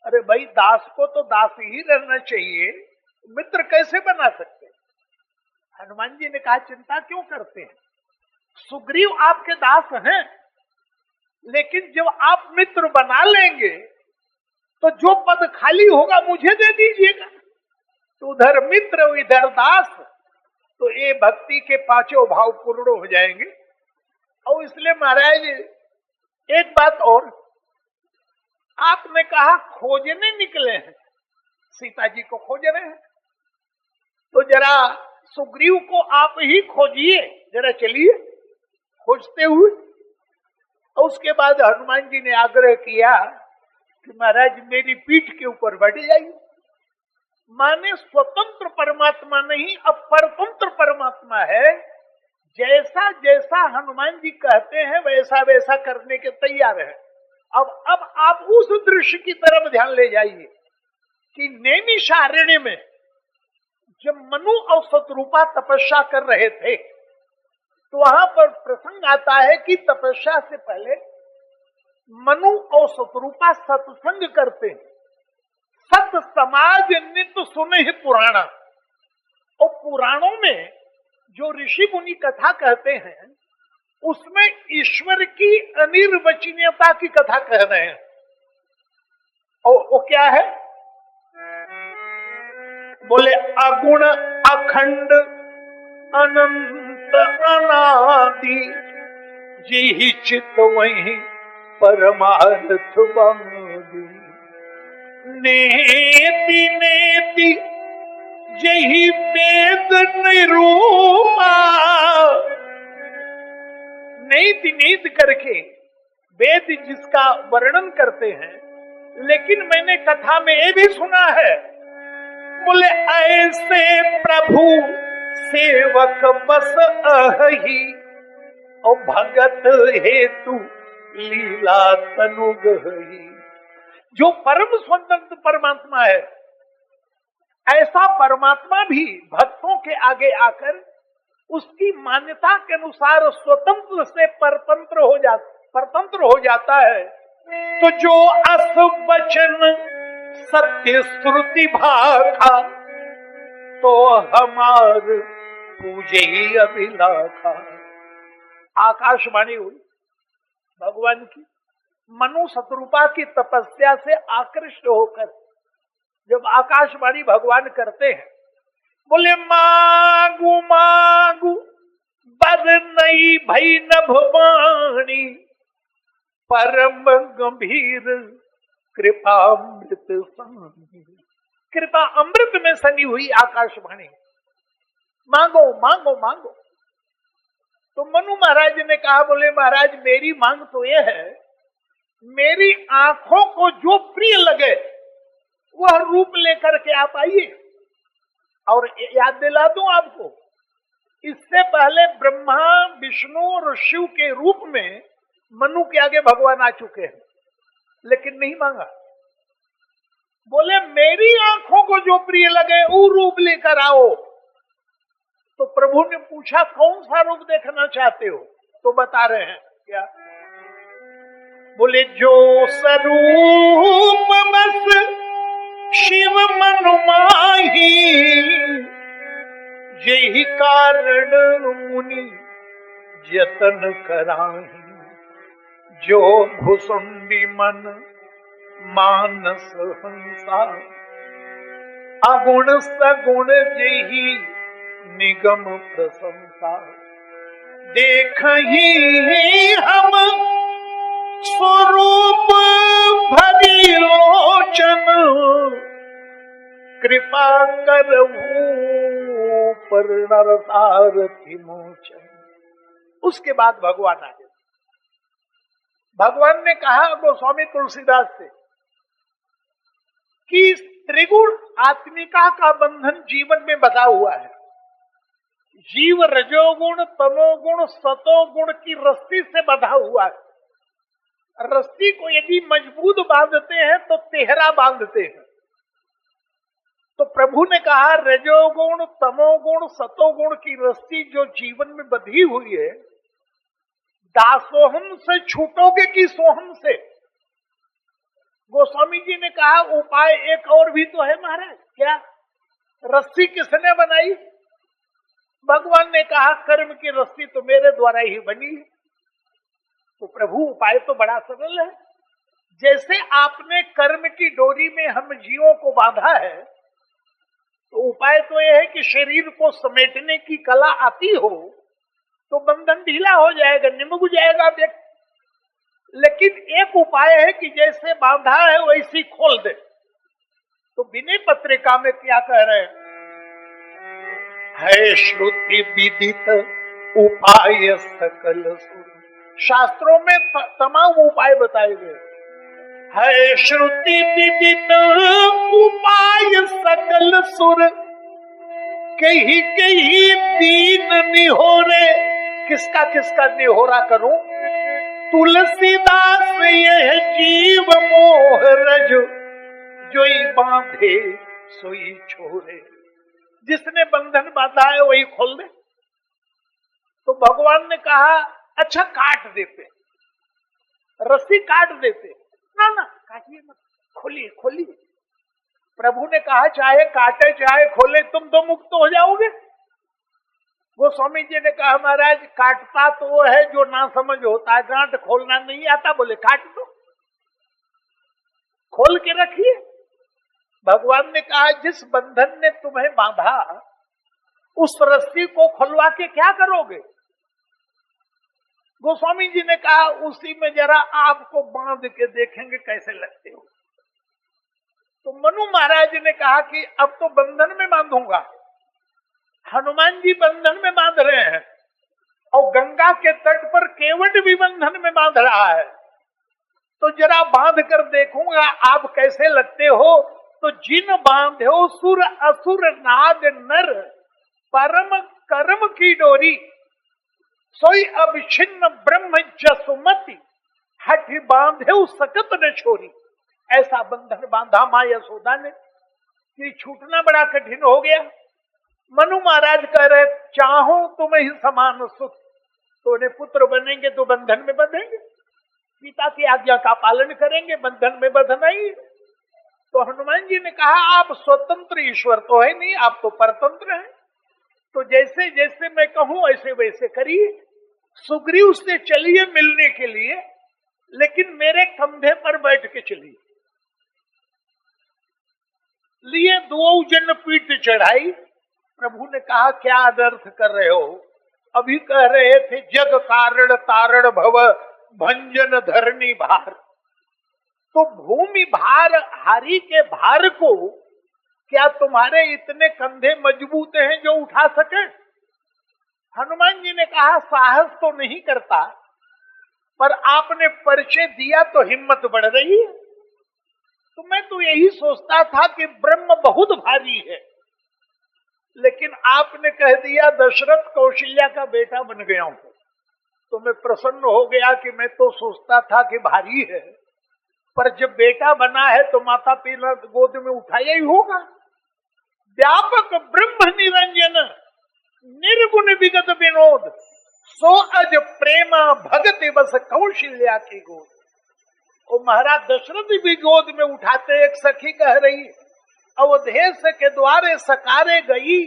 अरे भाई, दास को तो दास ही रहना चाहिए, मित्र कैसे बना सकते? हनुमान जी ने कहा चिंता क्यों करते हैं, सुग्रीव आपके दास हैं, लेकिन जब आप मित्र बना लेंगे तो जो पद खाली होगा मुझे दे दीजिएगा। तो उधर मित्र इधर दास, तो ये भक्ति के 5 भाव पूर्ण हो जाएंगे। और इसलिए महाराज एक बात और, आपने कहा खोजने निकले हैं, सीता जी को खोज रहे हैं, तो जरा सुग्रीव को आप ही खोजिए, जरा चलिए खोजते हुए। और उसके बाद हनुमान जी ने आग्रह किया कि महाराज मेरी पीठ के ऊपर बैठ जाइए। माने स्वतंत्र परमात्मा नहीं, अब परतंत्र परमात्मा है। जैसा जैसा हनुमान जी कहते हैं वैसा वैसा करने के तैयार है। अब आप उस दृश्य की तरफ ध्यान ले जाइए कि नैमिषारण्य में जब मनु और शत्रुपा तपस्या कर रहे थे, तो वहां पर प्रसंग आता है कि तपस्या से पहले मनु और शत्रुपा सत्संग करते हैं। सत समाज नित्य सुने पुराणा। और पुराणों में जो ऋषि मुनि कथा कहते हैं उसमें ईश्वर की अनिर्वचनीयता की कथा कह रहे हैं। और वो क्या है? बोले अगुण अखंड अनंत अनादि जी चित वही परमार्थ बादी। नेति नेति जही वेद निरूपा। नेति नेति करके वेद जिसका वर्णन करते हैं, लेकिन मैंने कथा में ये भी सुना है, बोले ऐसे प्रभु सेवक बस अहि और भगत हेतु लीला तनु गही। जो परम स्वतंत्र परमात्मा है, ऐसा परमात्मा भी भक्तों के आगे आकर उसकी मान्यता के अनुसार स्वतंत्र से परतंत्र हो जाता है। तो जो अस वचन सत्य श्रुति भाखा, तो हमार पूजे अभिलाखा। आकाशवाणी हुई भगवान की। मनु शत्रुपा की तपस्या से आकृष्ट होकर जब आकाशवाणी भगवान करते हैं, बोले मांगू मांगू बर नई भई नभवाणी, परम गंभीर कृपामृत सानी। कृपा अमृत में सनी हुई आकाशवाणी, मांगो मांगो मांगो। तो मनु महाराज ने कहा, बोले महाराज मेरी मांग तो यह है, मेरी आंखों को जो प्रिय लगे वह रूप लेकर के आप आइए। और याद दिला दूं आपको, इससे पहले ब्रह्मा विष्णु और शिव के रूप में मनु के आगे भगवान आ चुके हैं, लेकिन नहीं मांगा। बोले मेरी आंखों को जो प्रिय लगे वो रूप लेकर आओ। तो प्रभु ने पूछा कौन सा रूप देखना चाहते हो? तो बता रहे हैं क्या? बोले जो स्वरूप बस शिव मनु माही, यही कारण मुनि जतन कराही। जो भुसुंडी मन मानस हंसा, अगुण सगुण जही निगम प्रशंसा। देखही हम स्वरूप भरी लोचन, कृपा करहु पर नरसारथि मोचन। उसके बाद भगवान आए। भगवान ने कहा गोस्वामी तुलसीदास से कि त्रिगुण आत्मिका का बंधन जीवन में बधा हुआ है। जीव रजोगुण तमोगुण सतोगुण की रस्सी से बधा हुआ है। रस्सी को यदि मजबूत बांधते हैं तो तेहरा बांधते हैं। तो प्रभु ने कहा रजोगुण तमोगुण सतोगुण की रस्सी जो जीवन में बंधी हुई है, दासोहम से छूटोगे कि सोहम से? गोस्वामी जी ने कहा उपाय एक और भी तो है महाराज। क्या? रस्सी किसने बनाई? भगवान ने कहा कर्म की रस्सी तो मेरे द्वारा ही बनी है। तो प्रभु उपाय तो बड़ा सरल है। जैसे आपने कर्म की डोरी में हम जीवों को बांधा है, तो उपाय तो यह है कि शरीर को समेटने की कला आती हो तो बंधन ढीला हो जाएगा, निमुक जाएगा व्यक्ति। लेकिन एक उपाय है कि जैसे बांधा है वैसी खोल दे। तो विनय पत्रिका में क्या कह रहे हैं? है श्रुति विदित उपाय सकल सुर। शास्त्रों में तमाम उपाय बताए गए। है श्रुति विदित उपाय सकल सुर, कही कही दीन निहोरे। किसका किसका निहोरा करूं? तुलसीदास यह जीव मोह रज, जोई बांधे सोई छोरे। जिसने बंधन बांधा है वही खोल दे। तो भगवान ने कहा अच्छा काट देते, रस्सी काट देते। ना ना काटिए मत, खोलिए खोलिए। प्रभु ने कहा चाहे काटे चाहे खोले तुम तो मुक्त हो जाओगे। गोस्वामी जी ने कहा महाराज काटता तो वो है जो ना समझ होता है, गांठ खोलना नहीं आता। बोले काट दो, खोल के रखिए। भगवान ने कहा जिस बंधन ने तुम्हें बांधा उस रस्सी को खुलवा के क्या करोगे? गोस्वामी जी ने कहा उसी में जरा आपको बांध के देखेंगे कैसे लगते हो। तो मनु महाराज ने कहा कि अब तो बंधन में बांधूंगा। हनुमान जी बंधन में बांध रहे हैं और गंगा के तट पर केवट भी बंधन में बांध रहा है। तो जरा बांध कर देखूंगा आप कैसे लगते हो। तो जिन बांधे हो सुर असुर नाग नर, परम कर्म की डोरी, सोई अविच्छिन्न ब्रह्म जसुमति, हठ बांधे सकत न छोरी। ऐसा बंधन बांधा मां यशोदा ने कि छूटना बड़ा कठिन हो गया। मनु महाराज कह रहे चाहो तुम ही समान सुख, तो उन्हें पुत्र बनेंगे तो बंधन में बंधेंगे, पिता की आज्ञा का पालन करेंगे, बंधन में बंधना ही। तो हनुमान जी ने कहा आप स्वतंत्र ईश्वर तो है नहीं, आप तो परतंत्र हैं। तो जैसे जैसे मैं कहूं ऐसे वैसे करिए। सुग्रीव से चलिए मिलने के लिए, लेकिन मेरे कंधे पर बैठ के चलिए। लिए दो जन पीठ चढ़ाई। प्रभु ने कहा क्या अनर्थ कर रहे हो? अभी कह रहे थे जग कारण तारण भव भंजन धरणी भार। तो भूमि भार हारी के भार को क्या तुम्हारे इतने कंधे मजबूत हैं जो उठा सके? हनुमान जी ने कहा साहस तो नहीं करता, पर आपने परिचय दिया तो हिम्मत बढ़ रही है। तो मैं तो यही सोचता था कि ब्रह्म बहुत भारी है, लेकिन आपने कह दिया दशरथ कौशल्या का बेटा बन गया हूं, तो मैं प्रसन्न हो गया कि मैं तो सोचता था कि भारी है, पर जब बेटा बना है तो माता पिता गोद में उठाया ही होगा। व्यापक ब्रह्म निरंजन निर्गुण विगत विनोद, सो अज प्रेमा भगति बस कौशल्या की गोद। और महाराज दशरथ भी गोद में उठाते। एक सखी कह रही अवधेश के द्वारे सकारे गई,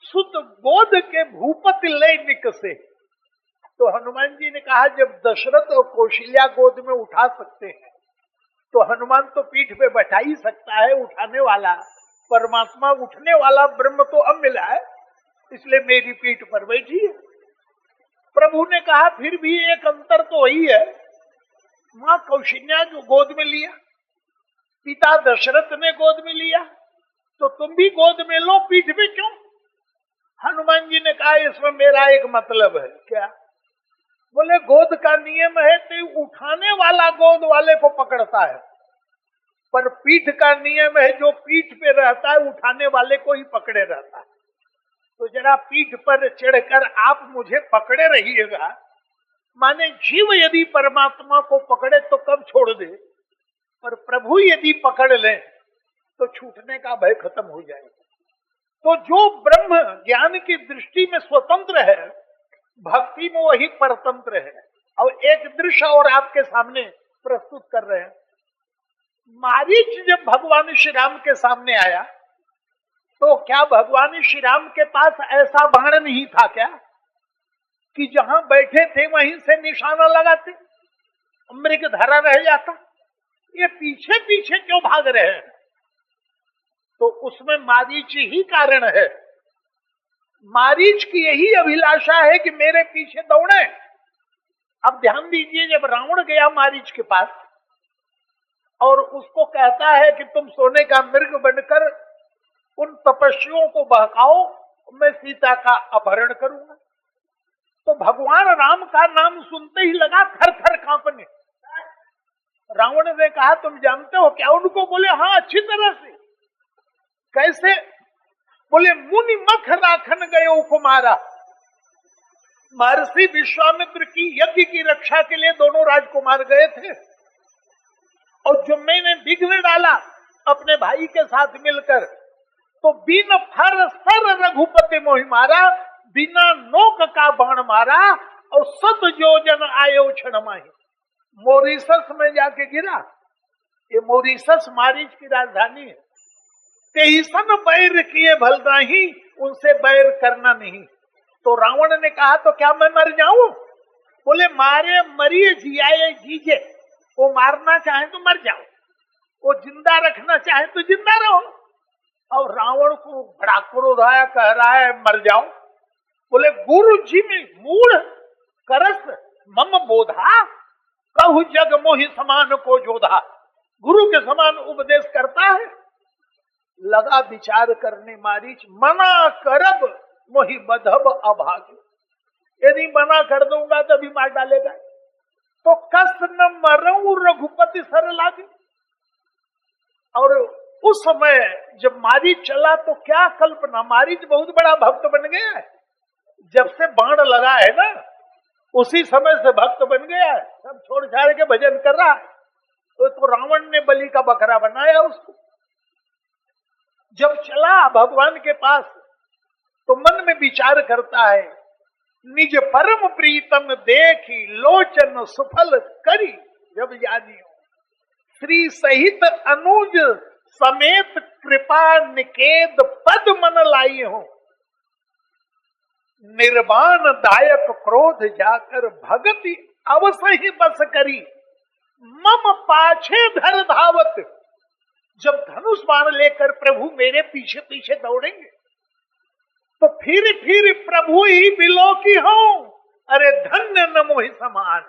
सुत गोद के भूपति ले निकसे। तो हनुमान जी ने कहा जब दशरथ और कौशल्या गोद में उठा सकते हैं तो हनुमान तो पीठ पे बैठा ही सकता है। उठाने वाला परमात्मा, उठने वाला ब्रह्म तो अब मिला है, इसलिए मेरी पीठ पर बैठी है। प्रभु ने कहा फिर भी एक अंतर तो वही है, मां कौशल्या जो गोद में लिया, पिता दशरथ ने गोद में लिया, तो तुम भी गोद में लो, पीठ पे क्यों? हनुमान जी ने कहा इसमें मेरा एक मतलब है। क्या? बोले गोद का नियम है तो उठाने वाला गोद वाले को पकड़ता है, पर पीठ का नियम है जो पीठ पे रहता है उठाने वाले को ही पकड़े रहता है। तो जरा पीठ पर चढ़कर आप मुझे पकड़े रहिएगा। माने जीव यदि परमात्मा को पकड़े तो कब छोड़ दे, पर प्रभु यदि पकड़ ले तो छूटने का भय खत्म हो जाएगा। तो जो ब्रह्म ज्ञान की दृष्टि में स्वतंत्र है, भक्ति में वही परतंत्र है। और एक दृश्य और आपके सामने प्रस्तुत कर रहे हैं। मारीच जब भगवान श्री राम के सामने आया तो क्या भगवान श्री राम के पास ऐसा बाण नहीं था क्या कि जहां बैठे थे वहीं से निशाना लगाते, मृग धरा रह जाता? ये पीछे पीछे क्यों भाग रहे हैं? तो उसमें मारीच ही कारण है। मारीच की यही अभिलाषा है कि मेरे पीछे दौड़े। अब ध्यान दीजिए, जब रावण गया मारीच के पास और उसको कहता है कि तुम सोने का मृग बनकर उन तपस्वियों को बहकाओ मैं सीता का अपहरण करूंगा। तो भगवान राम का नाम सुनते ही लगा थर थर कांपने। रावण ने कहा तुम जानते हो क्या उनको? बोले हाँ अच्छी तरह से। कैसे? बोले मुनि मख राखन गयो कुमारा। महर्षि विश्वामित्र की यज्ञ की रक्षा के लिए दोनों राजकुमार गए थे, और जो मैंने विघ्न डाला अपने भाई के साथ मिलकर, तो बिन फर सर रघुपति मोहि मारा, बिना नोक का बाण मारा, और सत योजन आयो क्षण माही। मॉरिशस में जाके गिरा। ये मॉरिशस मारीच की राजधानी है। तेईसन बैर किए भल नहीं, उनसे बैर करना नहीं। तो रावण ने कहा तो क्या मैं मर जाऊं? बोले मारे मरिए जियाए जीजे। वो मारना चाहे तो मर जाओ, वो जिंदा रखना चाहे तो जिंदा रहो। और रावण को बड़ा क्रोध आया, कह रहा है मर जाओ। बोले गुरु जी में मूढ़ करस मम बोधा, कहु जग मोहि समान को जोधा। गुरु के समान उपदेश करता है। लगा विचार करने मारीच, मना करब मोहि बधब अभागी। यदि मना कर दूंगा तभी मार डालेगा। तो कस न मरऊ रघुपति सर लागे। और उस समय जब मारीच चला तो क्या कल्पना, मारीच बहुत बड़ा भक्त बन गया है। जब से बाण लगा है ना, उसी समय से भक्त बन गया है। सब छोड़ छाड़ के भजन कर रहा है। तो रावण ने बलि का बकरा बनाया उसको। जब चला भगवान के पास तो मन में विचार करता है, निज परम प्रीतम देखी लोचन सुफल करी जब जानियो, श्री सहित अनुज समेत कृपा निकेत पद मन लाई हो, निर्वाण दायक क्रोध जाकर भगति अवसही बस करी, मम पाछे धर धावत। जब धनुष बाण लेकर प्रभु मेरे पीछे पीछे दौड़ेंगे तो फिर प्रभु ही बिलो की हो, अरे धन्य न मोहि समान।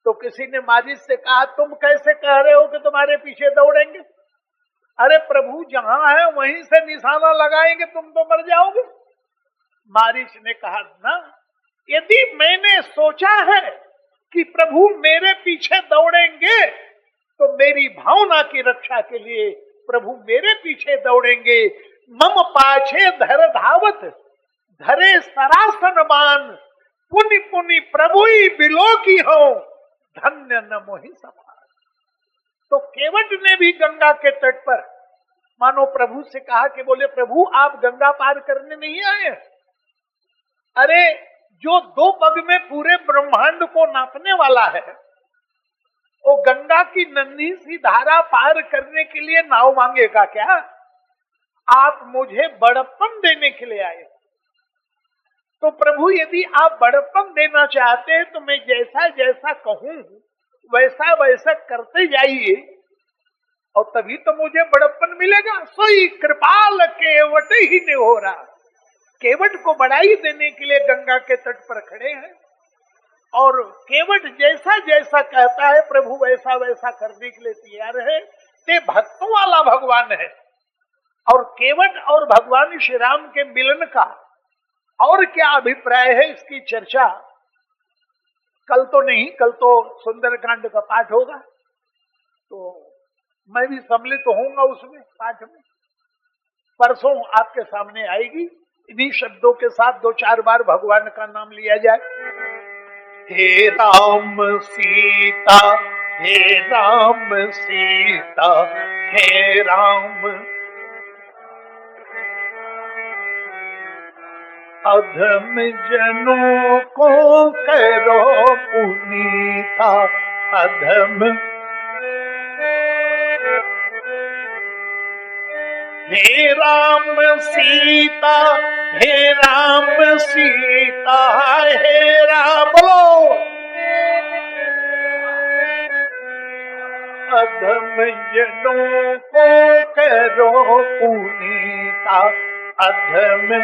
तो किसी ने मारिच से कहा तुम कैसे कह रहे हो कि तुम्हारे पीछे दौड़ेंगे? अरे प्रभु जहां है वहीं से निशाना लगाएंगे, तुम तो मर जाओगे। मारिच ने कहा ना, यदि मैंने सोचा है कि प्रभु मेरे पीछे दौड़ेंगे तो मेरी भावना की रक्षा के लिए प्रभु मेरे पीछे दौड़ेंगे। मम पाछे धर धावत, धरे सरासन मान, पुनि पुनि प्रभु ही बिलो की हो, धन्य न मोहि समान। तो केवट ने भी गंगा के तट पर मानो प्रभु से कहा कि बोले प्रभु आप गंगा पार करने नहीं आए। अरे जो 2 पग में पूरे ब्रह्मांड को नापने वाला है, वो गंगा की नन्ही सी धारा पार करने के लिए नाव मांगेगा क्या? आप मुझे बड़प्पन देने के लिए आए। तो प्रभु यदि आप बड़प्पन देना चाहते हैं तो मैं जैसा जैसा कहूं वैसा वैसा करते जाइए, और तभी तो मुझे बड़प्पन मिलेगा। सोई कृपाल केवट ही ने हो रहा। केवट को बढ़ाई देने के लिए गंगा के तट पर खड़े हैं, और केवट जैसा जैसा कहता है प्रभु वैसा वैसा करने के लिए तैयार है। ते भक्तों वाला भगवान है। और केवट और भगवान श्री राम के मिलन का और क्या अभिप्राय है, इसकी चर्चा कल तो नहीं, कल तो सुंदरकांड का पाठ होगा, तो मैं भी सम्मिलित होऊंगा उसमें पाठ में। परसों आपके सामने आएगी। इन्हीं शब्दों के साथ 2-4 बार भगवान का नाम लिया जाए। हे राम सीता, हे राम सीता, हे राम अधम जनों को करो पुनीता, अधम। हे राम सीता, हे राम सीता, हे राम बोलो। अधम जनों को करो पुनीता, अधम।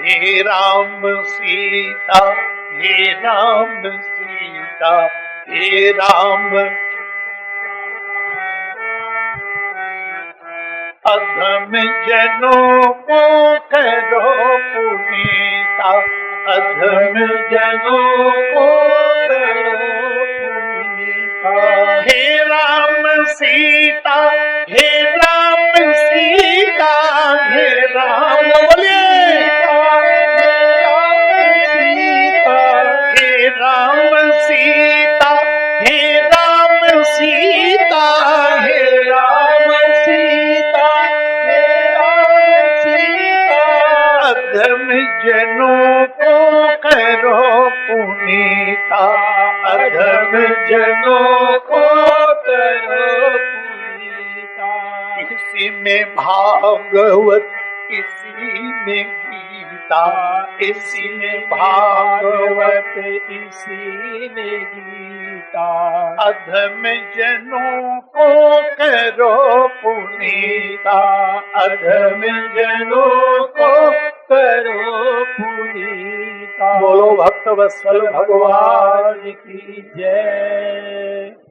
हे राम सीता, हे राम सीता, हे राम। अधम जनों को करो पुनीता, अधम जनों को करो पुनीता। हे राम सीता, हे राम सीता, हे राम बोलिए, हे राम सीता, हे राम सीता, हे राम सीता, हे राम सीता। अधम जनों को करो पुनीता, अधम जनों को करो पुनीता। इसी में भागवत, इसी में गीता, इसी में भागवत, इसी में गीता। अधम जनों को करो पुनीता, अधम जनों को करो पुनीता। बोलो भक्त वत्सल भगवान की जय।